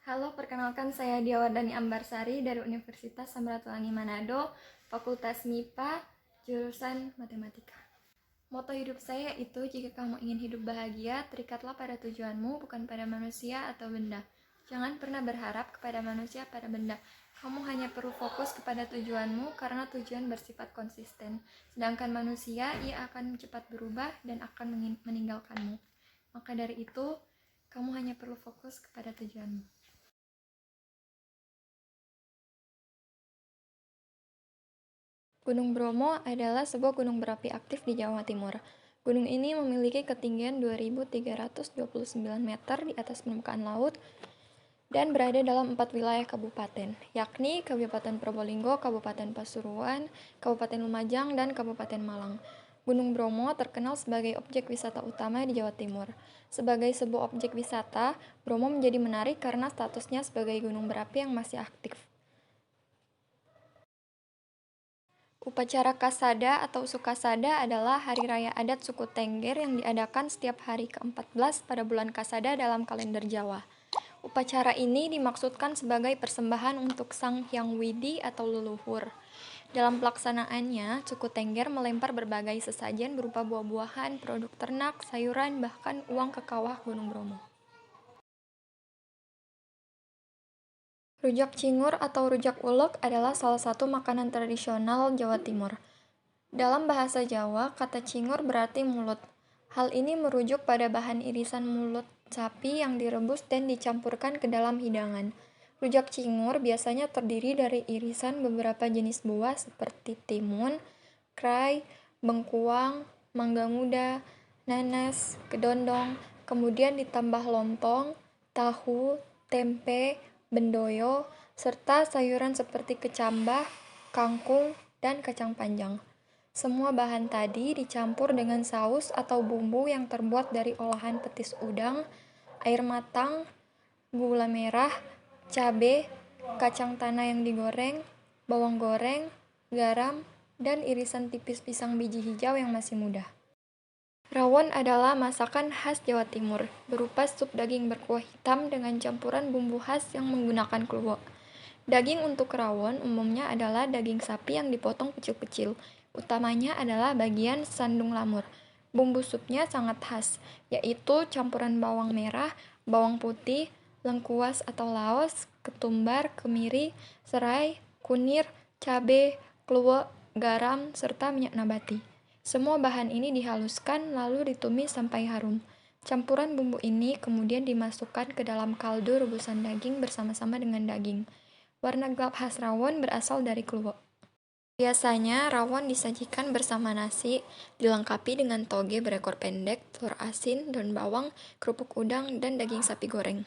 Halo, perkenalkan saya Diawardhani Ambarsari dari Universitas Samratulangi Manado, Fakultas MIPA, jurusan Matematika. Moto hidup saya itu, jika kamu ingin hidup bahagia, terikatlah pada tujuanmu, bukan pada manusia atau benda. Jangan pernah berharap kepada manusia pada benda. Kamu hanya perlu fokus kepada tujuanmu karena tujuan bersifat konsisten. Sedangkan manusia, ia akan cepat berubah dan akan meninggalkanmu. Maka dari itu, kamu hanya perlu fokus kepada tujuanmu. Gunung Bromo adalah sebuah gunung berapi aktif di Jawa Timur. Gunung ini memiliki ketinggian 2.329 meter di atas permukaan laut dan berada dalam 4 wilayah kabupaten, yakni Kabupaten Probolinggo, Kabupaten Pasuruan, Kabupaten Lumajang, dan Kabupaten Malang. Gunung Bromo terkenal sebagai objek wisata utama di Jawa Timur. Sebagai sebuah objek wisata, Bromo menjadi menarik karena statusnya sebagai gunung berapi yang masih aktif. Upacara Kasada atau Sukasada adalah hari raya adat suku Tengger yang diadakan setiap hari ke-14 pada bulan Kasada dalam kalender Jawa. Upacara ini dimaksudkan sebagai persembahan untuk Sang Hyang Widi atau leluhur. Dalam pelaksanaannya, suku Tengger melempar berbagai sesajen berupa buah-buahan, produk ternak, sayuran, bahkan uang ke kawah Gunung Bromo. Rujak cingur atau rujak ulek adalah salah satu makanan tradisional Jawa Timur. Dalam bahasa Jawa, kata cingur berarti mulut. Hal ini merujuk pada bahan irisan mulut sapi yang direbus dan dicampurkan ke dalam hidangan. Rujak cingur biasanya terdiri dari irisan beberapa jenis buah seperti timun, krai, bengkuang, mangga muda, nanas, kedondong, kemudian ditambah lontong, tahu, tempe, bendoyo, serta sayuran seperti kecambah, kangkung, dan kacang panjang. Semua bahan tadi dicampur dengan saus atau bumbu yang terbuat dari olahan petis udang, air matang, gula merah, cabai, kacang tanah yang digoreng, bawang goreng, garam, dan irisan tipis pisang biji hijau yang masih muda. Rawon adalah masakan khas Jawa Timur, berupa sup daging berkuah hitam dengan campuran bumbu khas yang menggunakan kluwek. Daging untuk rawon umumnya adalah daging sapi yang dipotong kecil-kecil. Utamanya adalah bagian sandung lamur. Bumbu supnya sangat khas, yaitu campuran bawang merah, bawang putih, lengkuas atau laos, ketumbar, kemiri, serai, kunir, cabai, kluwek, garam, serta minyak nabati. Semua bahan ini dihaluskan lalu ditumis sampai harum. Campuran bumbu ini kemudian dimasukkan ke dalam kaldu rebusan daging bersama-sama dengan daging. Warna gelap khas rawon berasal dari kluwek. Biasanya rawon disajikan bersama nasi, dilengkapi dengan toge berekor pendek, telur asin, daun bawang, kerupuk udang, dan daging sapi goreng.